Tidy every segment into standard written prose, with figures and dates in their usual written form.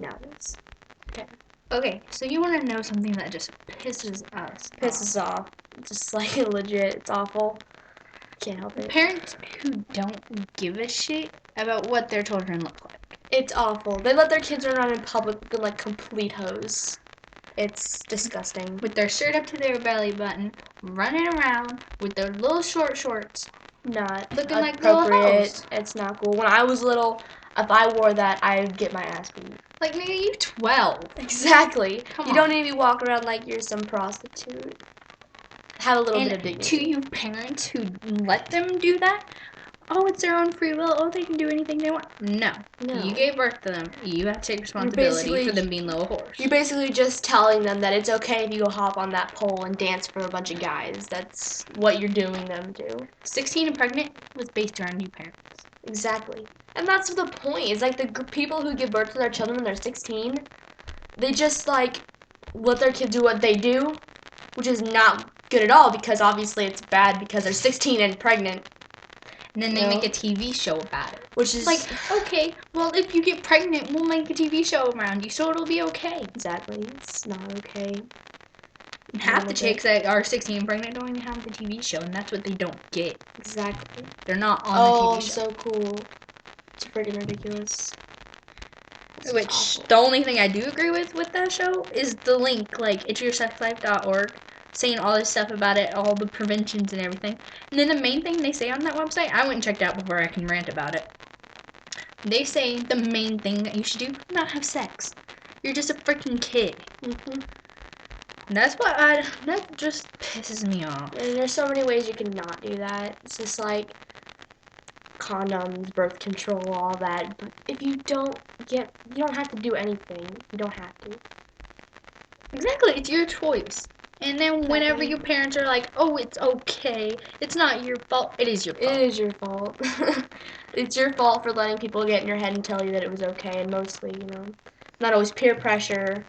Now it is. Okay, so you want to know something that just pisses us Pisses off. Just like legit, it's awful. Can't help it. Parents who don't give a shit about what their children look like. It's awful. They let their kids run around in public looking like complete hoes. It's disgusting. With their shirt up to their belly button, running around with their little short shorts. Not looking like little hoes. It's not cool. When I was little, if I wore that, I'd get my ass beat. Like, nigga, you 12. Exactly. Come you don't need to be walking around like you're some prostitute. Have a little bit of dignity. To you parents who let them do that, oh, it's their own free will. Oh, they can do anything they want. No. You gave birth to them. You have to take responsibility for them being little whores. You're basically just telling them that it's okay if you go hop on that pole and dance for a bunch of guys. That's what you're doing them to. 16 and pregnant was based around you parents. Exactly. And that's the point. It's like the people who give birth to their children when they're 16, they just like let their kids do what they do, which is not good at all because obviously it's bad because they're 16 and pregnant. And then they make a TV show about it. Which is like, okay, well, if you get pregnant, we'll make a TV show around you, so it'll be okay. Exactly. It's not okay. Half the chicks that are 16 and pregnant don't even have the TV show, and that's what they don't get. Exactly. They're not on the TV show. Oh, so cool. It's freaking ridiculous. Which, awful. The only thing I do agree with that show is the link, like, it'syoursex.org, saying all this stuff about it, all the preventions and everything. And then the main thing they say on that website, I went and checked out before I can rant about it. They say the main thing that you should do, not have sex. You're just a freaking kid. Mm-hmm. And that just pisses me off. And there's so many ways you can not do that. It's just like condoms, birth control, all that. But if you don't you don't have to do anything. You don't have to. Exactly, it's your choice. And then whenever your parents are like, oh, it's okay, it's not your fault, it is your fault. It is your fault. It's your fault for letting people get in your head and tell you that it was okay, and mostly, not always peer pressure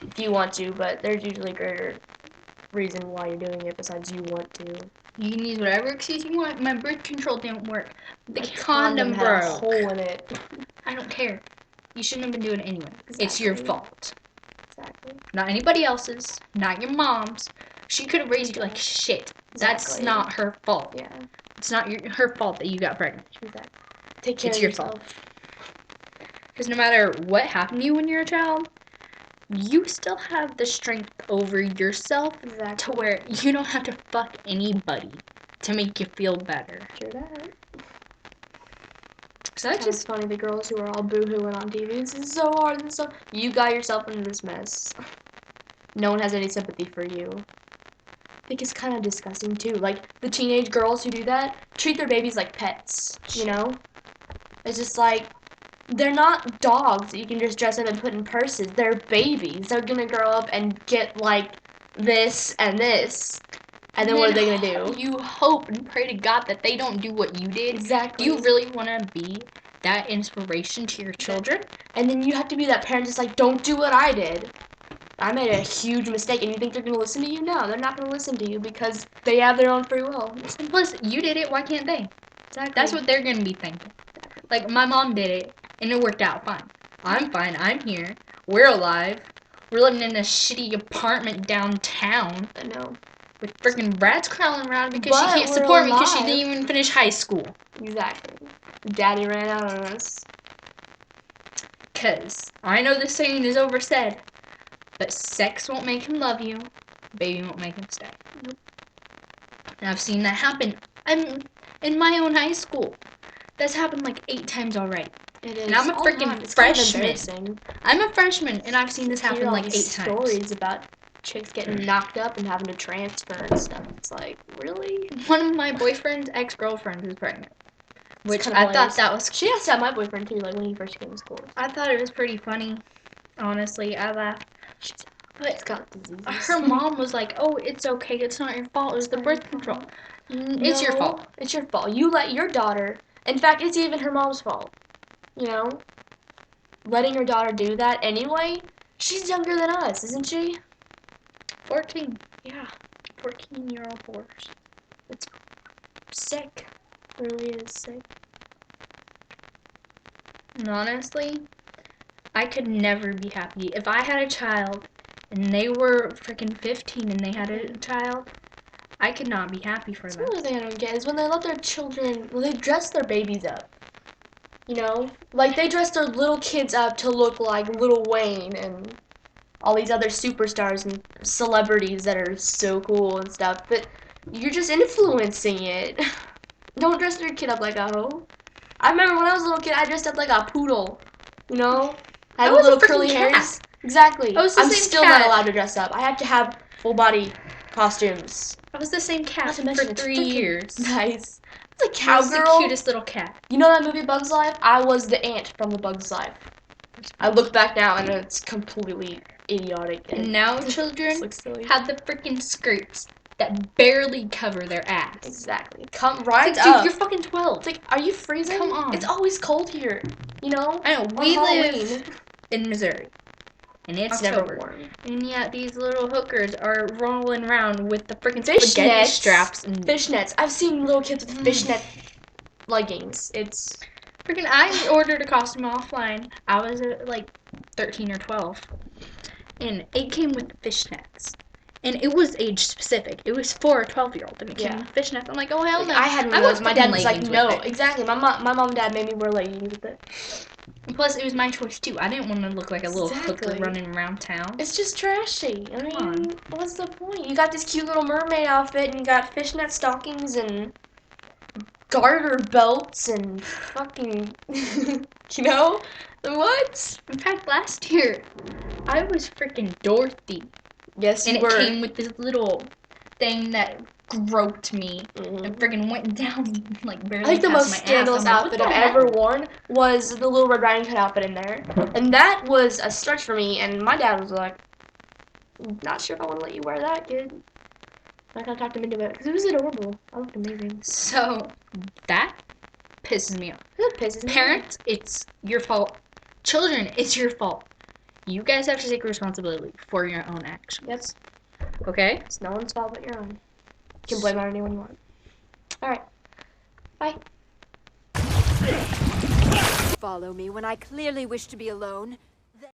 if you want to, but there's usually a greater reason why you're doing it besides you want to. You can use whatever excuse you want. My birth control didn't work. The condom broke. had a hole in it. I don't care. You shouldn't have been doing it anyway. Exactly. It's your fault. Exactly. Not anybody else's. Not your mom's. She could have raised you like shit. Exactly. That's not her fault. Yeah. It's not her fault that you got pregnant. Exactly. Take care of yourself. It's your fault. Because no matter what happened to you when you're a child, you still have the strength over yourself to where you don't have to fuck anybody to make you feel better. True that. So that's just funny, the girls who are all boo-hooing on TV. This is so hard. You got yourself into this mess. No one has any sympathy for you. I think it's kind of disgusting, too. Like, the teenage girls who do that treat their babies like pets, It's just like, they're not dogs that you can just dress up and put in purses. They're babies. They're gonna grow up and get, like, this and this. And then what are they going to do? You hope and pray to God that they don't do what you did. Exactly. Do you really want to be that inspiration to your children? And then you have to be that parent just like, don't do what I did. I made a huge mistake, and you think they're going to listen to you? No, they're not going to listen to you because they have their own free will. And plus, you did it, why can't they? Exactly. That's what they're going to be thinking. Like, my mom did it, and it worked out fine. I'm fine. I'm here. We're alive. We're living in a shitty apartment downtown. I know. With freaking rats crawling around because she can't support me because she didn't even finish high school. Exactly. Daddy ran out on us. Because I know this saying is oversaid, but sex won't make him love you, baby won't make him stay. Nope. And I've seen that happen. I'm in my own high school. That's happened like 8 times already. It is. And I'm a freaking freshman. I'm a freshman, and I've seen this happen like 8 times. Stories about chicks getting knocked up and having to transfer and stuff. It's like, really? One of my boyfriend's ex-girlfriends is pregnant. Which I thought that was... She has to have my boyfriend too, like when he first came to school. I thought it was pretty funny. Honestly, I laughed. But got diseases. Her mom was like, oh, it's okay. It's not your fault. It was the birth control. It's your fault. It's your fault. You let your daughter... In fact, it's even her mom's fault. Letting her daughter do that anyway. She's younger than us, isn't she? 14. Yeah. 14-year-old horse. It's sick. It really is sick. And honestly, I could never be happy. If I had a child and they were freaking 15 and they had a child, I could not be happy for That's them. another thing I don't get is when they let their children, when they dress their babies up. You know? Like, they dress their little kids up to look like Lil Wayne and all these other superstars and celebrities that are so cool and stuff, but you're just influencing it. Don't dress your kid up like a hoe. I remember when I was a little kid, I dressed up like a poodle. You know? I had was a little freaking curly cat. hairs. Exactly. I was the I'm same still cat. not allowed to dress up. I have to have full body costumes. I was the same cat Not to for mention it's 3 freaking years. Nice. It's a I was the cowgirl. cutest little cat. You know that movie Bug's Life? I was the ant from the Bug's Life. I look back now and it's completely idiotic. And now This children looks silly. have the freaking skirts that barely cover their ass. Exactly. Come right It's like, up. dude, you're fucking 12. It's like, are you freezing? Come on. It's always cold here. You know? I know, On we Halloween. live in Missouri. And it's never October. warm. And yet these little hookers are rolling around with the freaking Fishnets. spaghetti straps and Fishnets. I've seen little kids with fishnet leggings. It's freaking. I ordered a costume offline. I was like 13 or 12, and it came with fishnets. And it was age specific. It was for a 12-year-old, and it came with fishnets. I'm like, oh hell no! I had one of want those. My dad freaking was like, leggings no, with it. exactly. My mom and dad made me wear leggings with it. And plus, it was my choice too. I didn't want to look like a little hooker Exactly. running around town. It's just trashy. I Come on. mean, what's the point? You got this cute little mermaid outfit, and you got fishnet stockings and garter belts and fucking, you know, what? In fact, last year, I was freaking Dorothy. Yes, And you it were. came with this little thing that groped me and friggin' went down like barely I think the past most my ass. scandalous I'm like, outfit what I've the ever heck? worn was the Little Red Riding Hood outfit in there. And that was a stretch for me, and my dad was like, not sure if I want to let you wear that, kid. I kind of talked him into it, because it was adorable. I looked amazing. So, that pisses me off. That pisses me off. Parents, it's your fault. Children, it's your fault. You guys have to take responsibility for your own actions. Yes. Okay? It's no one's fault but your own. You can blame it on anyone you want. Alright. Bye. Follow me when I clearly wish to be alone.